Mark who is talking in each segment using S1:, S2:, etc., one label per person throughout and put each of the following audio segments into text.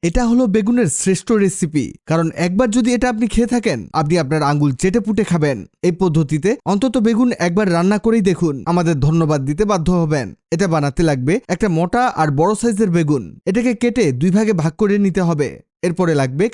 S1: এটা হলো বেগুনের শ্রেষ্ঠ রেসিপি, কারণ একবার যদি এটা আপনি খেয়ে থাকেন আপনি আপনার আঙ্গুল চেটে পুটে খাবেন। এই পদ্ধতিতে অন্তত বেগুন একবার রান্না করেই দেখুন, আমাদের ধন্যবাদ দিতে বাধ্য হবেন। এটা বানাতে লাগবে একটা মোটা আর বড় সাইজের বেগুন। এটাকে কেটে 2 ভাগে ভাগ করে নিতে হবে। এরপরে লাগবে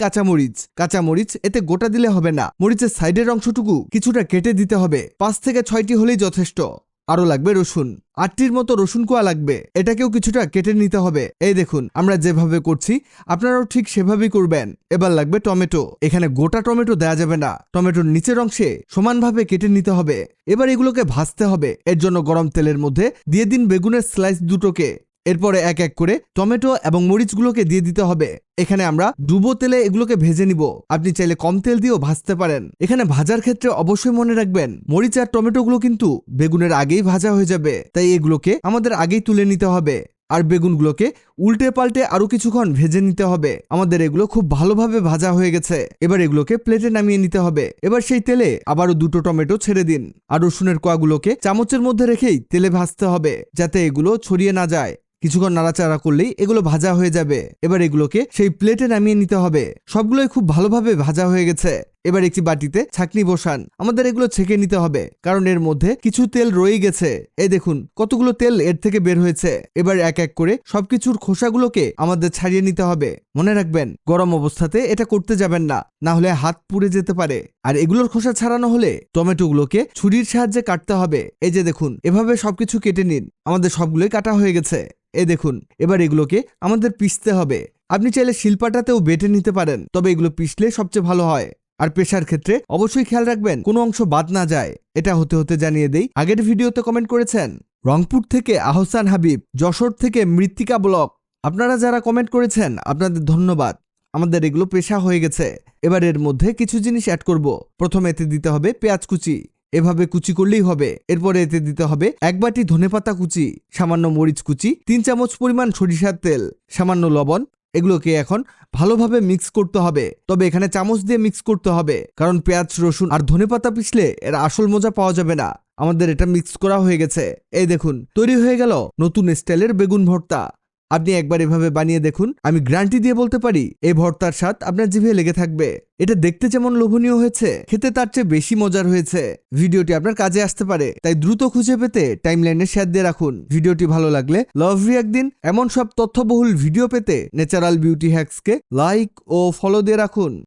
S1: কাঁচামরিচ। এতে গোটা দিলে হবে না, মরিচের সাইডের অংশটুকু কিছুটা কেটে দিতে হবে। 5 থেকে 6টি হলেই যথেষ্ট। আরো লাগবে রসুন, 8টির মতো রসুন কোয়া লাগবে। এটাকেও কিছুটা কেটে নিতে হবে। এই দেখুন আমরা যেভাবে করছি আপনারাও ঠিক সেভাবেই করবেন। এবার লাগবে টমেটো। এখানে গোটা টমেটো দেওয়া যাবে না, টমেটোর নিচের অংশে সমানভাবে কেটে নিতে হবে। এবার এগুলোকে ভাজতে হবে। এর জন্য গরম তেলের মধ্যে দিয়ে দিন বেগুনের স্লাইস দুটোকে। এরপরে এক এক করে টমেটো এবং মরিচগুলোকে দিয়ে দিতে হবে। এখানে আমরা ডুবো তেলে এগুলোকে ভেজে নিব। আপনি চাইলে কম তেল দিয়েও ভাজতে পারেন। এখানে ভাজার ক্ষেত্রে অবশ্যই মনে রাখবেন মরিচ আর টমেটোগুলো কিন্তু বেগুনের আগেই ভাজা হয়ে যাবে, তাই এগুলোকে আমাদের আগেই তুলে নিতে হবে। আর বেগুনগুলোকে উল্টে পাল্টে আরো কিছুক্ষণ ভেজে নিতে হবে। আমাদের এগুলো খুব ভালোভাবে ভাজা হয়ে গেছে। এবার এগুলোকে প্লেটে নামিয়ে নিতে হবে। এবার সেই তেলে আবারও 2টো টমেটো ছেড়ে দিন। আর রসুনের কোয়াগুলোকে চামচের মধ্যে রেখেই তেলে ভাজতে হবে, যাতে এগুলো ছড়িয়ে না যায়। কিছুক্ষণ নাড়াচাড়া করলেই এগুলো ভাজা হয়ে যাবে। এবার এগুলোকে সেই প্লেটে নামিয়ে নিতে হবে। সবগুলোই খুব ভালোভাবে ভাজা হয়ে গেছে। এবার একটি বাটিতে ছাঁকনি বসান। আমাদের এগুলো ছেঁকে নিতে হবে, কারণ এর মধ্যে কিছু তেল রয়ে গেছে। এই দেখুন কতগুলো তেল এর থেকে বের হয়েছে। এবার এক এক করে সবকিছুর খোসাগুলোকে আমাদের ছাড়িয়ে নিতে হবে। মনে রাখবেন গরম অবস্থাতে এটা করতে যাবেন না, না হলে হাত পুড়ে যেতে পারে। আর এগুলোর খোসা ছাড়ানো হলে টমেটোগুলোকে ছুরির সাহায্যে কাটতে হবে। এই যে দেখুন এভাবে সবকিছু কেটে নিন। আমাদের সবগুলোই কাটা হয়ে গেছে। এই দেখুন এবার এগুলোকে আমাদের পিষতে হবে। আপনি চাইলে শিলপাটাতেও বেটে নিতে পারেন, তবে এগুলো পিষলে সবচেয়ে ভালো হয়। আর পেশার ক্ষেত্রে অবশ্যই খেয়াল রাখবেন কোনো অংশ বাদ না যায়। এটা হতে হতে জানিয়ে দেই, আগের ভিডিওতে কমেন্ট করেছেন রংপুর থেকে আহসান হাবিব, যশোর থেকে মৃত্তিকা ব্লক। আপনারা যারা কমেন্ট করেছেন আপনাদের ধন্যবাদ। আমাদের এগুলো পেশা হয়ে গেছে। এবার এর মধ্যে কিছু জিনিস অ্যাড করব। প্রথমে এতে দিতে হবে পেঁয়াজ কুচি, এভাবে কুচি করলেই হবে। এরপরে এতে দিতে হবে 1 বাটি ধনেপাতা কুচি, সামান্য মরিচ কুচি, 3 চামচ পরিমাণ সরিষার তেল, সামান্য লবণ। এগুলোকে এখন ভালোভাবে মিক্স করতে হবে, তবে এখানে চামচ দিয়ে মিক্স করতে হবে, কারণ পেঁয়াজ রসুন আর ধনেপাতা পিষলে এর আসল মজা পাওয়া যাবে না। আমাদের এটা মিক্স করা হয়ে গেছে। এই দেখুন তৈরি হয়ে গেল নতুন স্টাইলের বেগুন ভর্তা। আপনি একবার এভাবে বানিয়ে দেখুন, আমি গ্যারান্টি দিয়ে বলতে পারি এই ভর্তার স্বাদ আপনার জিভে লেগে থাকবে। এটা দেখতে যেমন লোভনীয় হয়েছে, খেতে তার চেয়ে বেশি মজার হয়েছে। ভিডিওটি আপনার কাজে আসতে পারে, তাই দ্রুত খুঁজে পেতে টাইমলাইনে শেয়ার দিয়ে রাখুন। ভিডিওটি ভালো লাগলে লাভ রিঅ্যাক্ট দিন। এমন সব তথ্যবহুল ভিডিও পেতে ন্যাচারাল বিউটি হ্যাক্সকে লাইক ও ফলো দিয়ে রাখুন।